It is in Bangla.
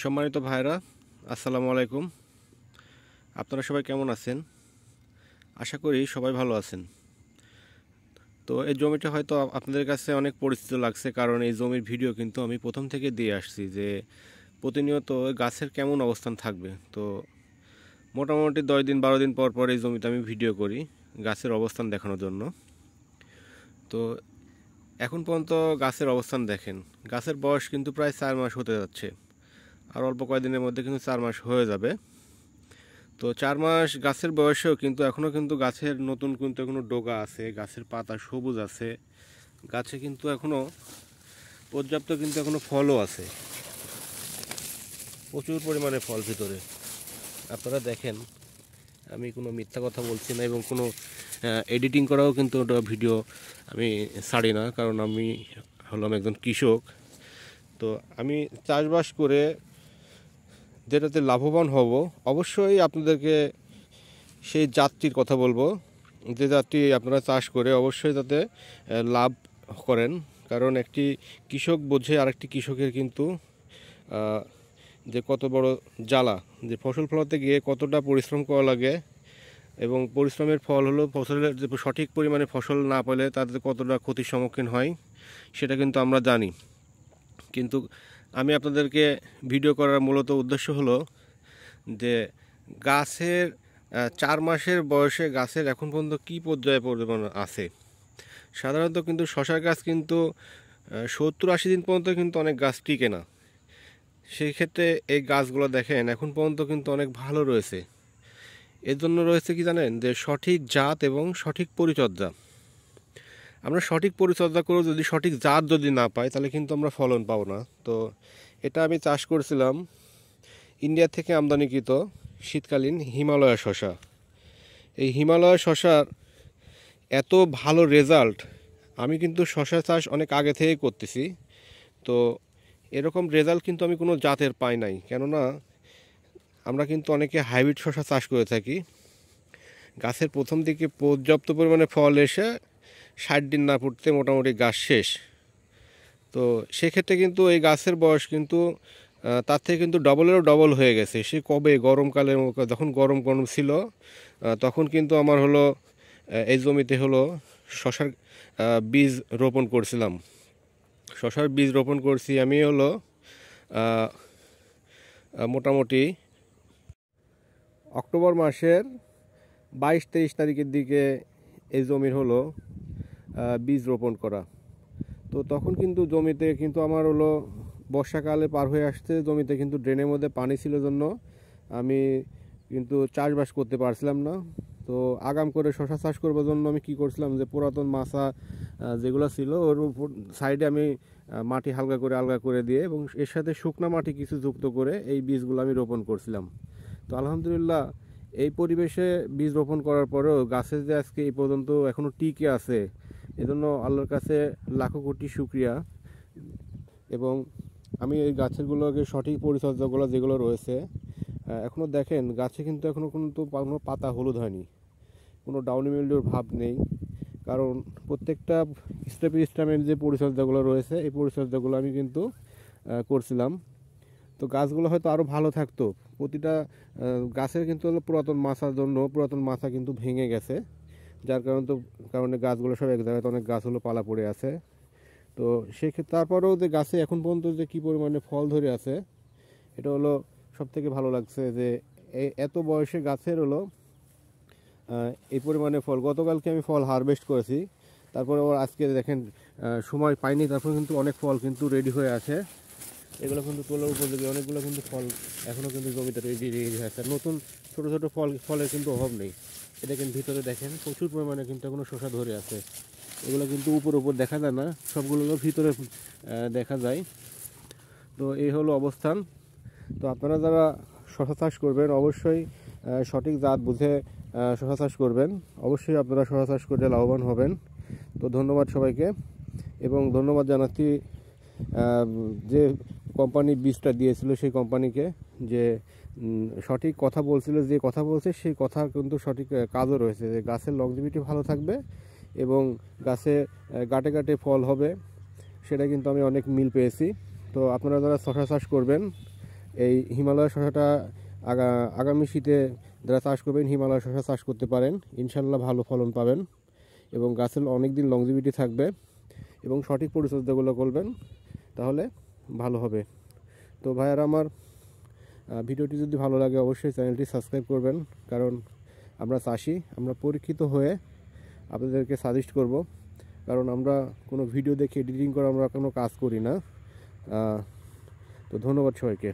সম্মানিত ভাইরা, আসসালামু আলাইকুম। আপনারা সবাই কেমন আছেন? আশা করি সবাই ভালো আছেন। তো এই জমিটা হয়তো আপনাদের কাছে অনেক পরিচিত লাগছে, কারণ এই জমির ভিডিও কিন্তু আমি প্রথম থেকে দিয়ে আসছি যে প্রতিনিয়ত গাছের কেমন অবস্থান থাকবে। তো মোটামুটি 10 দিন 12 দিন পর পর এই জমিতে আমি ভিডিও করি গাছের অবস্থান দেখানোর জন্য। তো এখন পর্যন্ত গাছের অবস্থান দেখেন, গাছের বয়স কিন্তু প্রায় 4 মাস হতে যাচ্ছে। আর অল্প কয়েকদিনের মধ্যে কিন্তু 4 মাস হয়ে যাবে। তো 4 মাস গাছের বয়সেও কিন্তু এখনও কিন্তু গাছের নতুন কিন্তু এখনও ডগা আছে, গাছের পাতা সবুজ আছে, গাছে কিন্তু এখনও পর্যাপ্ত কিন্তু এখনও ফলও আছে, প্রচুর পরিমাণে ফল ভিতরে। আপনারা দেখেন, আমি কোনো মিথ্যা কথা বলছি না এবং কোনো এডিটিং করাও কিন্তু ওটা ভিডিও আমি ছাড়ি না, কারণ আমি হলাম একজন কৃষক। তো আমি চাষবাস করে যেটাতে লাভবান হব, অবশ্যই আপনাদেরকে সেই জাতটির কথা বলবো, যে জাতটি আপনারা চাষ করে অবশ্যই যাতে লাভ করেন। কারণ একটি কৃষক বোঝে আরেকটি কৃষকের কিন্তু যে কত বড় জ্বালা, যে ফসল ফলাতে গিয়ে কতটা পরিশ্রম করা লাগে এবং পরিশ্রমের ফল হলো ফসলের যে সঠিক পরিমাণে ফসল না পেলে তাদের কতটা ক্ষতির সম্মুখীন হয় সেটা কিন্তু আমরা জানি। কিন্তু আমি আপনাদেরকে ভিডিও করার মূলত উদ্দেশ্য হলো যে গাছের 4 মাসের বয়সে গাছের এখন পর্যন্ত কী পর্যায়ে পরিমাণ আছে। সাধারণত কিন্তু শশা গাছ কিন্তু 70-80 দিন পর্যন্ত কিন্তু অনেক গাছ টিকে না। সেই ক্ষেত্রে এই গাছগুলো দেখেন এখন পর্যন্ত কিন্তু অনেক ভালো রয়েছে। এর জন্য রয়েছে কি জানেন, যে সঠিক জাত এবং সঠিক পরিচর্যা। আমরা সঠিক পরিচর্যা করেও যদি সঠিক জাত যদি না পাই তাহলে কিন্তু আমরা ফলন পাবো না। তো এটা আমি চাষ করেছিলাম ইন্ডিয়া থেকে আমদানিকৃত শীতকালীন হিমালয়া শশা। এই হিমালয়া শশার এত ভালো রেজাল্ট, আমি কিন্তু শশা চাষ অনেক আগে থেকেই করতেছি। তো এরকম রেজাল্ট কিন্তু আমি কোনো জাতের পাই নাই, কেননা আমরা কিন্তু অনেকে হাইব্রিড শশা চাষ করে থাকি। গাছের প্রথম দিকে পর্যাপ্ত পরিমাণে ফল এসে 60 দিন না ফুটতে মোটামুটি গাছ শেষ। তো সেক্ষেত্রে কিন্তু এই গাছের বয়স কিন্তু তার থেকে কিন্তু ডবলেরও ডবল হয়ে গেছে। সে কবে গরমকালের যখন গরম গরম ছিল তখন কিন্তু আমার হলো এই জমিতে হলো শশার বীজ রোপণ করছিলাম। শশার বীজ রোপণ করছি আমি হলো মোটামুটি অক্টোবর মাসের 22-23 তারিখের দিকে এই জমির হলো বীজ রোপণ করা। তো তখন কিন্তু জমিতে কিন্তু আমার হলো বর্ষাকালে পার হয়ে আসছে, জমিতে কিন্তু ড্রেনের মধ্যে পানি ছিল জন্য আমি কিন্তু চাষবাস করতে পারছিলাম না। তো আগাম করে শশা চাষ করবার জন্য আমি কি করছিলাম, যে পুরাতন মাছা যেগুলো ছিল ওর উপর সাইডে আমি মাটি হালকা করে আলগা করে দিয়ে এবং এর সাথে শুকনা মাটি কিছু যুক্ত করে এই বীজগুলো আমি রোপণ করছিলাম। তো আলহামদুলিল্লাহ এই পরিবেশে বীজ রোপণ করার পরেও গাছের যে আজকে এই পর্যন্ত এখনও টিকে আছে, এজন্য আল্লাহর কাছে লাখো কোটি শুকরিয়া। এবং আমি এই গাছেরগুলোকে সঠিক পরিচর্যাগুলো যেগুলো রয়েছে, এখনও দেখেন গাছে কিন্তু এখনও কিন্তু কোনো পাতা হলুদ হয়নি, কোনো ডাউনি মিল্ডিউর ভাব নেই, কারণ প্রত্যেকটা স্টেপের যে পরিচর্যাগুলো রয়েছে এই পরিচর্যাগুলো আমি কিন্তু করছিলাম। তো গাছগুলো হয়তো আরও ভালো থাকতো। প্রতিটা গাছের কিন্তু পুরাতন মাছার জন্য পুরাতন মাছা কিন্তু ভেঙে গেছে, যার কারণে গাছগুলো সব এক জায়গায় অনেক গাছ হলো পালা পড়ে আছে। তো সেক্ষেত্রে তারপরেও যে গাছে এখন পর্যন্ত যে কী পরিমাণে ফল ধরে আছে, এটা হলো সবথেকে ভালো লাগছে যে এত বয়সে গাছের হলো এই পরিমাণে ফল। গতকালকে আমি ফল হারভেস্ট করেছি, তারপরে আবার আজকে দেখেন সময় পাইনি, তারপরে কিন্তু অনেক ফল কিন্তু রেডি হয়ে আছে। এগুলো কিন্তু তোলার উপযোগী, অনেকগুলো কিন্তু ফল এখনও কিন্তু জমিতে রেডি হয়ে আছে। নতুন ছোটো ছোটো ফলের কিন্তু অভাব নেই। এটা কিন্তু ভিতরে দেখেন প্রচুর পরিমাণে কিন্তু এখনও শসা ধরে আছে। এগুলো কিন্তু উপর দেখা যায় না, সবগুলো ভিতরে দেখা যায়। তো এই হলো অবস্থান। তো আপনারা যারা শশা চাষ করবেন অবশ্যই সঠিক জাত বুঝে শশা চাষ করবেন, অবশ্যই আপনারা শশা চাষ করে লাভবান হবেন। তো ধন্যবাদ সবাইকে, এবং ধন্যবাদ জানাচ্ছি যে কোম্পানি বীজটা দিয়েছিল সেই কোম্পানিকে, যে সঠিক কথা বলছিল, যে কথা বলছে সেই কথা কিন্তু সঠিক কাজও রয়েছে, যে গাছের লংজিভিটি ভালো থাকবে এবং গাছে গাটে গাটে ফল হবে, সেটা কিন্তু আমি অনেক মিল পেয়েছি। তো আপনারা যারা শশা চাষ করবেন এই হিমালয় শসাটা আগামী শীতে যারা চাষ করবেন হিমালয় শসা চাষ করতে পারেন, ইনশাল্লাহ ভালো ফলন পাবেন এবং গাছের অনেক দিন লংজিভিটি থাকবে এবং সঠিক পরিচর্যাগুলো করবেন তাহলে ভালো হবে। তো ভাইয়ারা আমার ভিডিওটি যদি ভালো লাগে অবশ্যই চ্যানেলটি সাবস্ক্রাইব করবেন, কারণ আমরা চাষি, আমরা পরীক্ষিত হয়ে আপনাদেরকে সাজেস্ট করব, কারণ আমরা কোনো ভিডিও দেখে এডিটিং করে আমরা কোনো কাজ করি না। তো ধন্যবাদ সবাইকে।